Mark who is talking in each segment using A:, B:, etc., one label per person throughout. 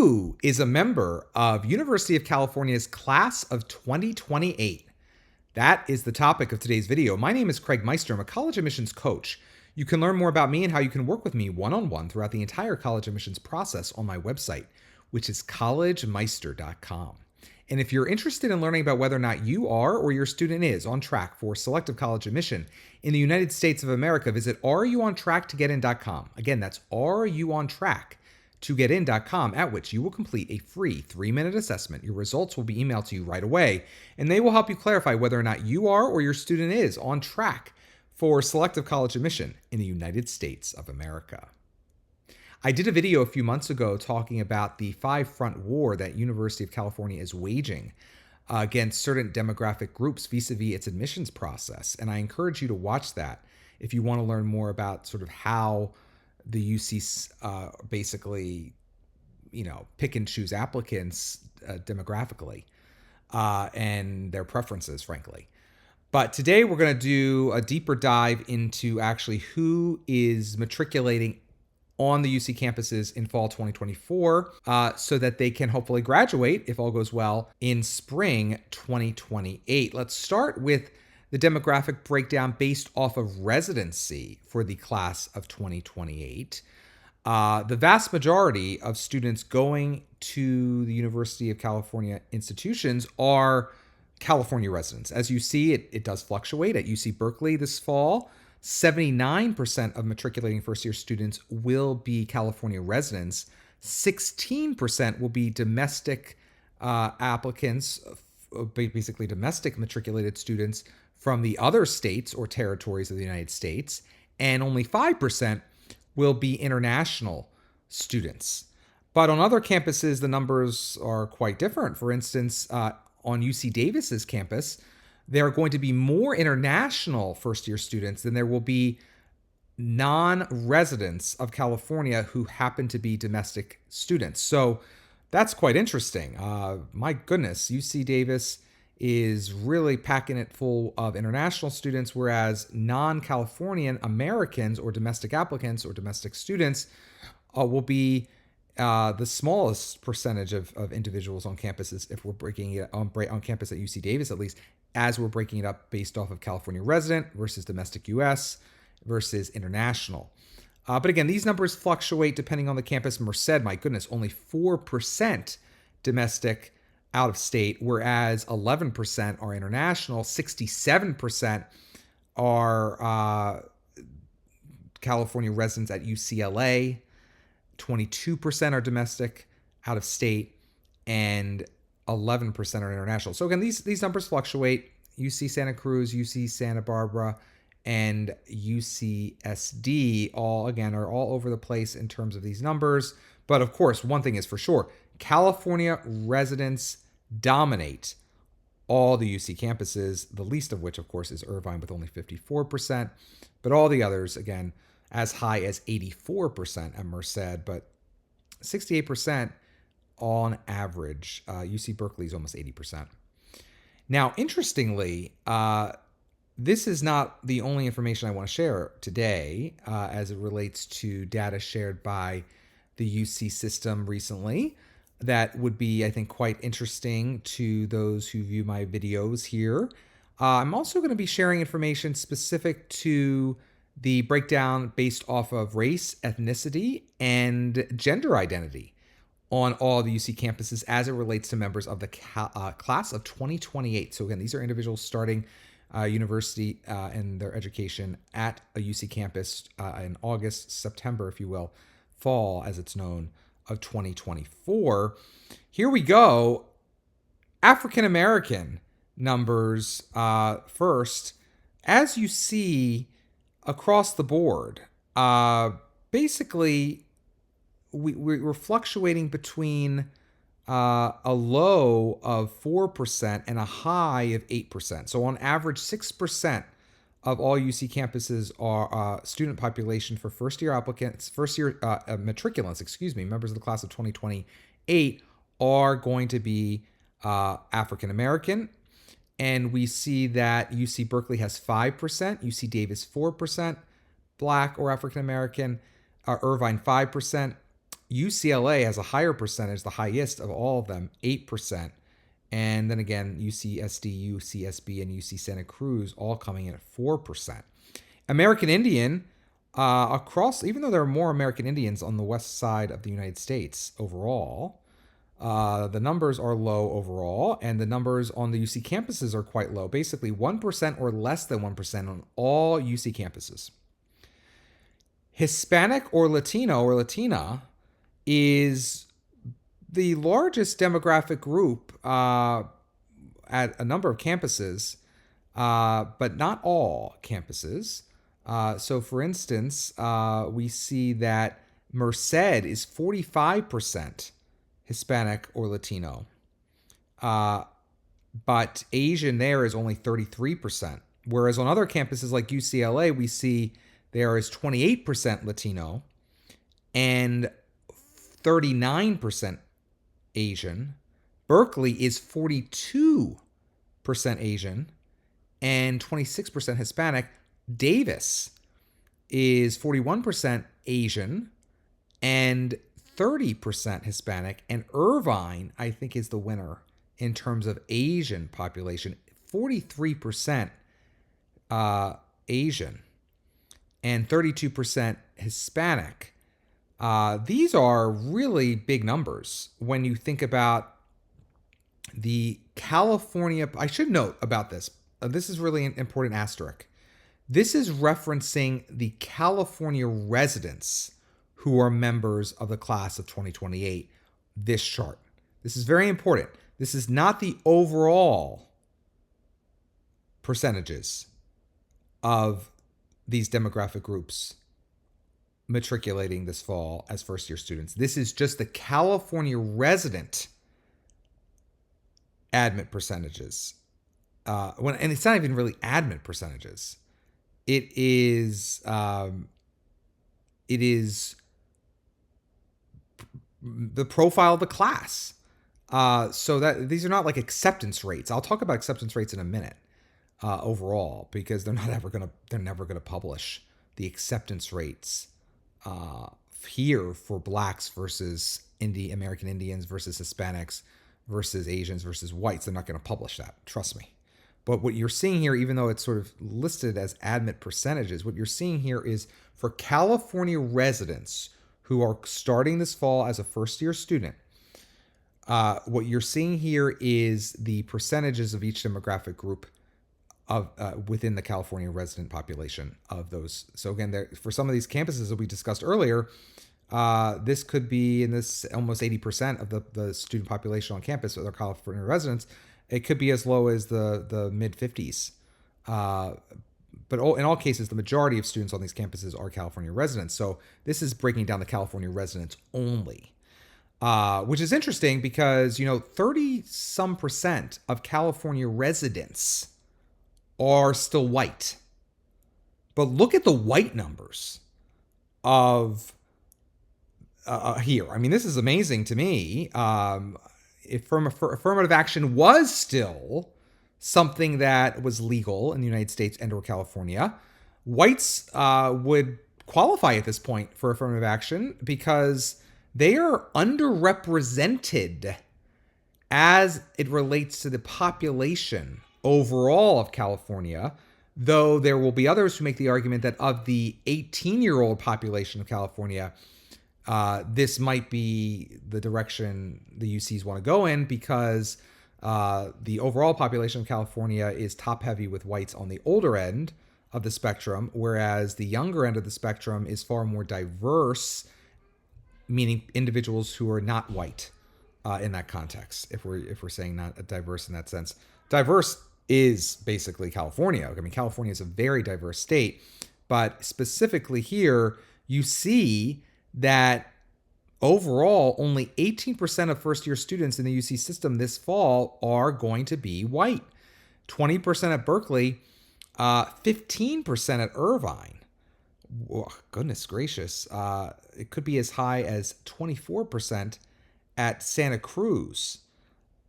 A: Who is a member of University of California's class of 2028? That is the topic of today's video. My name is Craig Meister. I'm a college admissions coach. You can learn more about me and how you can work with me one-on-one throughout the entire college admissions process on my website, which is collegemeister.com. And if you're interested in learning about whether or not you are or your student is on track for selective college admission in the United States of America, visit areyouontracktogetin.com. Again, that's areyouontracktogetin.com, at which you will complete a free 3-minute assessment. Your results will be emailed to you right away, and they will help you clarify whether or not you are or your student is on track for selective college admission in the United States of America. I did a video a few months ago talking about the 5-front war that University of California is waging against certain demographic groups vis-a-vis its admissions process. And I encourage you to watch that if you want to learn more about sort of how the UC basically, pick and choose applicants demographically and their preferences, frankly. But today we're going to do a deeper dive into actually who is matriculating on the UC campuses in fall 2024 so that they can hopefully graduate, if all goes well, in spring 2028. Let's start with the demographic breakdown based off of residency for the class of 2028. The vast majority of students going to the University of California institutions are California residents. As you see, it does fluctuate. At UC Berkeley this fall, 79% of matriculating first-year students will be California residents. 16% will be domestic applicants, basically domestic matriculated students from the other states or territories of the United States. And only 5% will be international students. But on other campuses, the numbers are quite different. For instance, on UC Davis's campus, there are going to be more international first-year students than there will be non-residents of California who happen to be domestic students. So that's quite interesting. My goodness, UC Davis is really packing it full of international students, whereas non-Californian Americans or domestic applicants or domestic students will be the smallest percentage of individuals on campuses, if we're breaking it on campus at UC Davis, at least, as we're breaking it up based off of California resident versus domestic US versus international. But again, these numbers fluctuate depending on the campus. Merced, my goodness, only 4% domestic out of state, whereas 11% are international, 67% are California residents at UCLA, 22% are domestic out of state, and 11% are international. So again, these numbers fluctuate. UC Santa Cruz, UC Santa Barbara, and UCSD are all over the place in terms of these numbers. But of course, one thing is for sure, California residents dominate all the UC campuses, the least of which, of course, is Irvine with only 54%. But all the others, again, as high as 84% at Merced, but 68% on average. UC Berkeley is almost 80%. Now, interestingly, this is not the only information I want to share today as it relates to data shared by the UC system recently that would be, I think, quite interesting to those who view my videos here. I'm also going to be sharing information specific to the breakdown based off of race, ethnicity, and gender identity on all the UC campuses as it relates to members of the class of 2028. So again, these are individuals starting university and their education at a UC campus in August, September, if you will, fall as it's known, of 2024. Here we go. African American numbers first. As you see across the board, basically we're fluctuating between a low of 4% and a high of 8%. So on average, 6% of all UC campuses are student population for first-year matriculants, members of the class of 2028 are going to be African American. And we see that UC Berkeley has 5%, UC Davis 4% Black or African American, Irvine 5%, UCLA has a higher percentage, the highest of all of them, 8%. And then again, UCSD, UCSB, and UC Santa Cruz all coming in at 4%. American Indian, across, even though there are more American Indians on the west side of the United States overall, the numbers are low overall, and the numbers on the UC campuses are quite low. Basically, 1% or less than 1% on all UC campuses. Hispanic or Latino or Latina is the largest demographic group at a number of campuses, but not all campuses. So, for instance, we see that Merced is 45% Hispanic or Latino, but Asian there is only 33%. Whereas on other campuses like UCLA, we see there is 28% Latino and 39% Asian. Berkeley is 42% Asian and 26% Hispanic. Davis is 41% Asian and 30% Hispanic. And Irvine, I think, is the winner in terms of Asian population, 43% Asian and 32% Hispanic. These are really big numbers when you think about the California. I should note about this. This is really an important asterisk. This is referencing the California residents who are members of the class of 2028. This chart. This is very important. This is not the overall percentages of these demographic groups matriculating this fall as first-year students. This is just the California resident admit percentages. And it's not even really admit percentages. It is the profile of the class. So that these are not like acceptance rates. I'll talk about acceptance rates in a minute. Overall, because they're never gonna publish the acceptance rates here for blacks versus American Indians versus Hispanics versus Asians versus whites. They're not going to publish that. Trust me. But what you're seeing here, even though it's sort of listed as admit percentages, what you're seeing here is for California residents who are starting this fall as a first-year student. What you're seeing here is the percentages of each demographic group of within the California resident population of those. So again, for some of these campuses that we discussed earlier, this could be in this almost 80% of the student population on campus with our California residents. It could be as low as the mid 50s. But in all cases, the majority of students on these campuses are California residents. So this is breaking down the California residents only, which is interesting because, 30-some% of California residents are still white. But look at the white numbers of here. I mean, this is amazing to me. If affirmative action was still something that was legal in the United States and or California, whites would qualify at this point for affirmative action because they are underrepresented as it relates to the population overall of California, though there will be others who make the argument that of the 18-year-old population of California, this might be the direction the UCs want to go in because the overall population of California is top-heavy with whites on the older end of the spectrum, whereas the younger end of the spectrum is far more diverse, meaning individuals who are not white in that context. If we're saying not diverse in that sense, diverse is basically California. I mean, California is a very diverse state, but specifically here, you see that overall, only 18% of first-year students in the UC system this fall are going to be white. 20% at Berkeley, 15% at Irvine. Whoa, goodness gracious. It could be as high as 24% at Santa Cruz.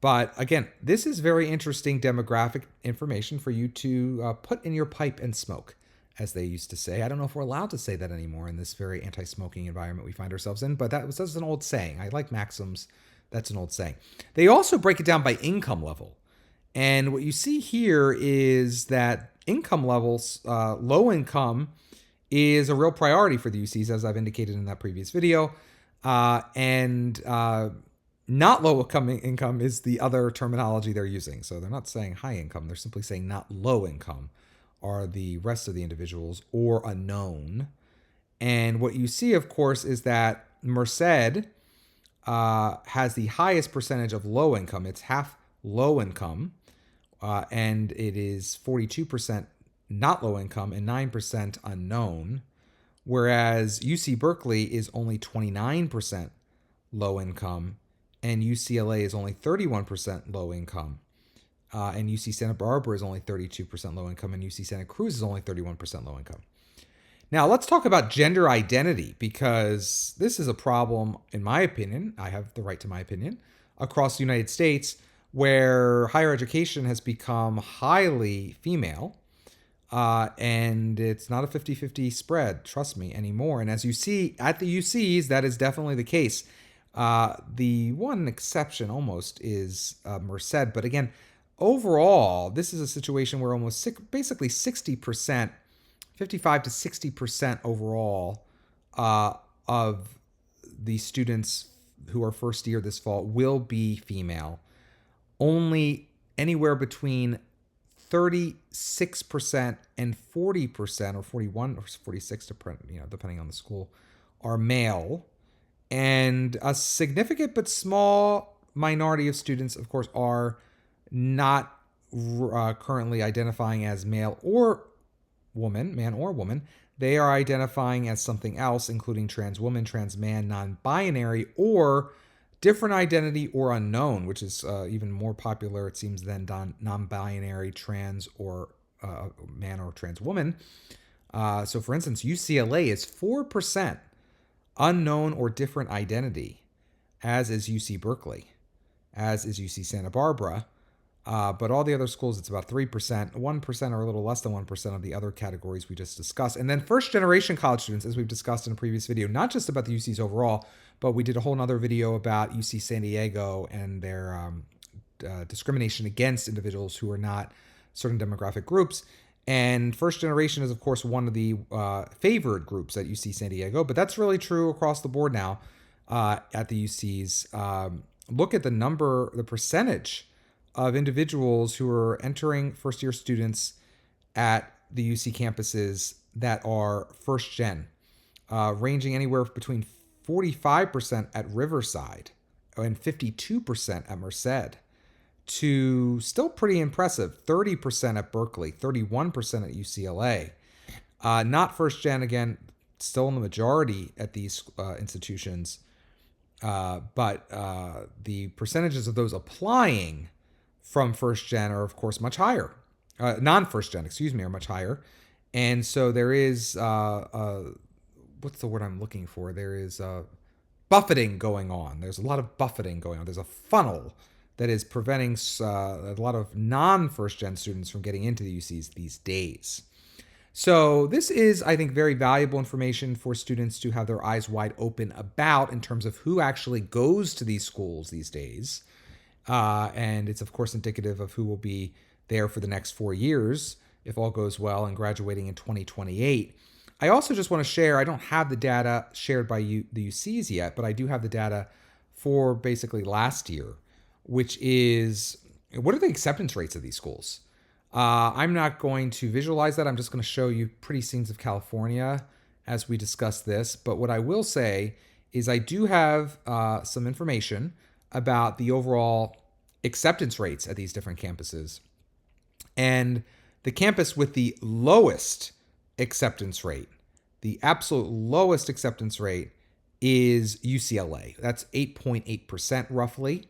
A: But again, this is very interesting demographic information for you to put in your pipe and smoke. as they used to say. I don't know if we're allowed to say that anymore in this very anti-smoking environment we find ourselves in, but that's an old saying. I like maxims. That's an old saying. They also break it down by income level. And what you see here is that income levels, low income is a real priority for the UCs, as I've indicated in that previous video. And not low income is the other terminology they're using. So they're not saying high income. They're simply saying not low income are the rest of the individuals or unknown. And what you see, of course, is that Merced has the highest percentage of low income. It's half low income, and it is 42% not low income and 9% unknown, whereas UC Berkeley is only 29% low income, and UCLA is only 31% low income, and UC Santa Barbara is only 32% low income, and UC Santa Cruz is only 31% low income. Now, let's talk about gender identity, because this is a problem, in my opinion, I have the right to my opinion, across the United States, where higher education has become highly female, and it's not a 50-50 spread, trust me, anymore. And as you see at the UCs, that is definitely the case. The one exception almost is Merced, but again, overall, this is a situation where basically 60%, 55 to 60% overall of the students who are first year this fall will be female. Only anywhere between 36% and 40%, or 41 or 46, depending on the school, are male. And a significant but small minority of students, of course, are not currently identifying as male or woman, man or woman. They are identifying as something else, including trans woman, trans man, non-binary, or different identity or unknown, which is even more popular, it seems, than non-binary, trans, or man or trans woman. So, for instance, UCLA is 4% unknown or different identity, as is UC Berkeley, as is UC Santa Barbara. But all the other schools, it's about 3%, 1% or a little less than 1% of the other categories we just discussed. And then first generation college students, as we've discussed in a previous video, not just about the UCs overall, but we did a whole other video about UC San Diego and their discrimination against individuals who are not certain demographic groups. And first generation is, of course, one of the favored groups at UC San Diego, but that's really true across the board now at the UCs. Look at the percentage of individuals who are entering first-year students at the UC campuses that are first-gen, ranging anywhere between 45% at Riverside and 52% at Merced, to still pretty impressive 30% at Berkeley, 31% at UCLA. Not first-gen, again, still in the majority at these institutions, but the percentages of those applying from first gen are, of course, much higher. Non-first gen, are much higher. And so there is, what's the word I'm looking for? There is buffeting going on. There's a lot of buffeting going on. There's a funnel that is preventing a lot of non-first gen students from getting into the UCs these days. So this is, I think, very valuable information for students to have their eyes wide open about, in terms of who actually goes to these schools these days. And it's, of course, indicative of who will be there for the next 4 years, if all goes well, and graduating in 2028. I also just want to share, I don't have the data shared by the UCs yet, but I do have the data for basically last year, which is, what are the acceptance rates of these schools? I'm not going to visualize that. I'm just going to show you pretty scenes of California as we discuss this. But what I will say is I do have some information about the overall acceptance rates at these different campuses. And the campus with the lowest acceptance rate, the absolute lowest acceptance rate, is UCLA. That's 8.8% roughly.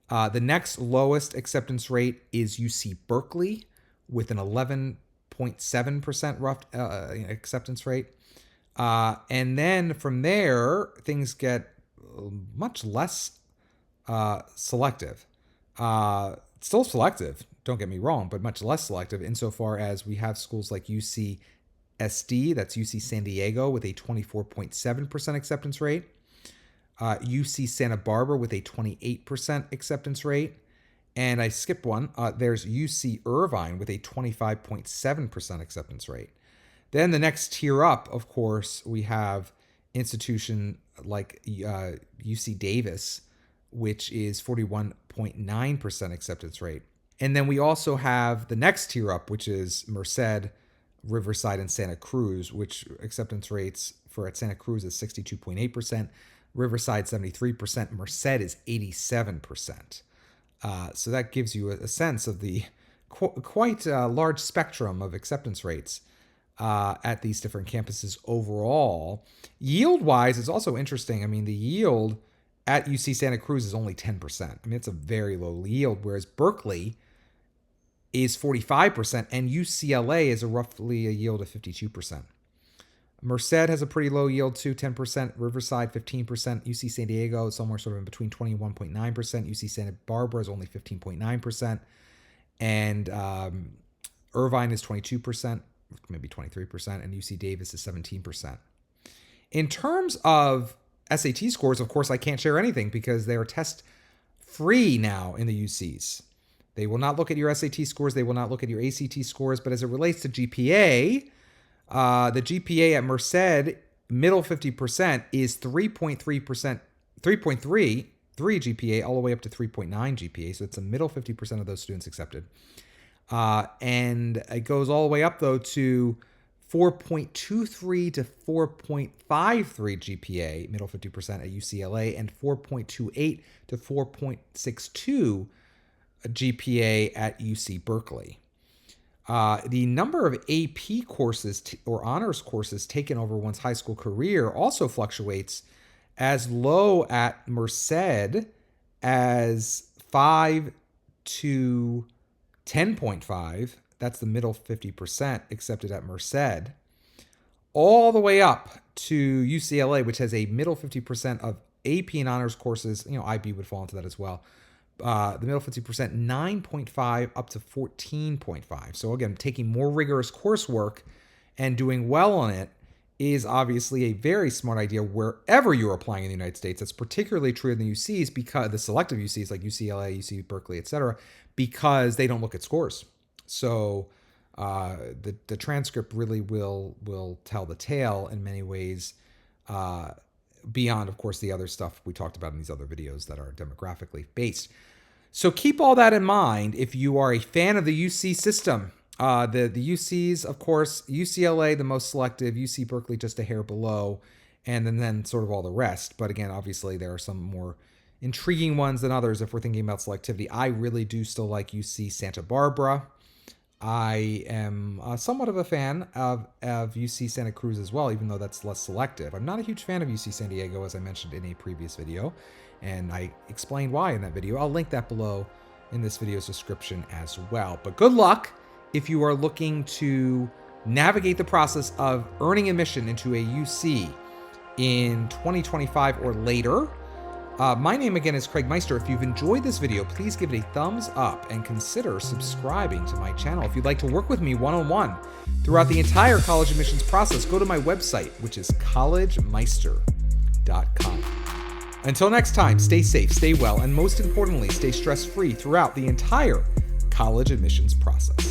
A: The next lowest acceptance rate is UC Berkeley with an 11.7% rough acceptance rate. And then from there, things get much less selective. Still selective, don't get me wrong, but much less selective, insofar as we have schools like UC SD, that's UC San Diego with a 24.7% acceptance rate. UC Santa Barbara with a 28% acceptance rate. And I skipped one. There's UC Irvine with a 25.7% acceptance rate. Then the next tier up, of course, we have institution like UC Davis, which is 41.9% acceptance rate. And then we also have the next tier up, which is Merced, Riverside, and Santa Cruz, which acceptance rates for at Santa Cruz is 62.8%, Riverside 73%, Merced is 87%. So that gives you a sense of the quite large spectrum of acceptance rates at these different campuses overall. Yield-wise, it's also interesting. I mean, the yield at UC Santa Cruz is only 10%. I mean, it's a very low yield, whereas Berkeley is 45%, and UCLA is roughly a yield of 52%. Merced has a pretty low yield too, 10%. Riverside, 15%. UC San Diego, somewhere sort of in between 21.9%. UC Santa Barbara is only 15.9%. And Irvine is 22%, maybe 23%. And UC Davis is 17%. In terms of SAT scores, of course, I can't share anything because they are test free now in the UCs. They will not look at your SAT scores. They will not look at your ACT scores. But as it relates to GPA, the GPA at Merced, middle 50%, is 3.3%, 3.3 GPA, all the way up to 3.9 GPA. So it's a middle 50% of those students accepted. And it goes all the way up, though, to 4.23 to 4.53 GPA, middle 50% at UCLA, and 4.28 to 4.62 GPA at UC Berkeley. The number of AP courses or honors courses taken over one's high school career also fluctuates, as low at Merced as 5 to 10.5. That's the middle 50% accepted at Merced. All the way up to UCLA, which has a middle 50% of AP and honors courses. IB would fall into that as well. The middle 50%, 9.5 up to 14.5. So again, taking more rigorous coursework and doing well on it is obviously a very smart idea wherever you're applying in the United States. That's particularly true in the UCs, because the selective UCs like UCLA, UC Berkeley, etc., because they don't look at scores. So the transcript really will tell the tale in many ways, beyond, of course, the other stuff we talked about in these other videos that are demographically based. So keep all that in mind if you are a fan of the UC system. The UCs, of course, UCLA, the most selective, UC Berkeley just a hair below, and then sort of all the rest. But again, obviously, there are some more intriguing ones than others if we're thinking about selectivity. I really do still like UC Santa Barbara. I am somewhat of a fan of UC Santa Cruz as well, even though that's less selective. I'm not a huge fan of UC San Diego, as I mentioned in a previous video, and I explained why in that video. I'll link that below in this video's description as well. But good luck if you are looking to navigate the process of earning admission into a UC in 2025 or later. My name again is Craig Meister. If you've enjoyed this video, please give it a thumbs up and consider subscribing to my channel. If you'd like to work with me one-on-one throughout the entire college admissions process, go to my website, which is collegemeister.com. Until next time, stay safe, stay well, and most importantly, stay stress-free throughout the entire college admissions process.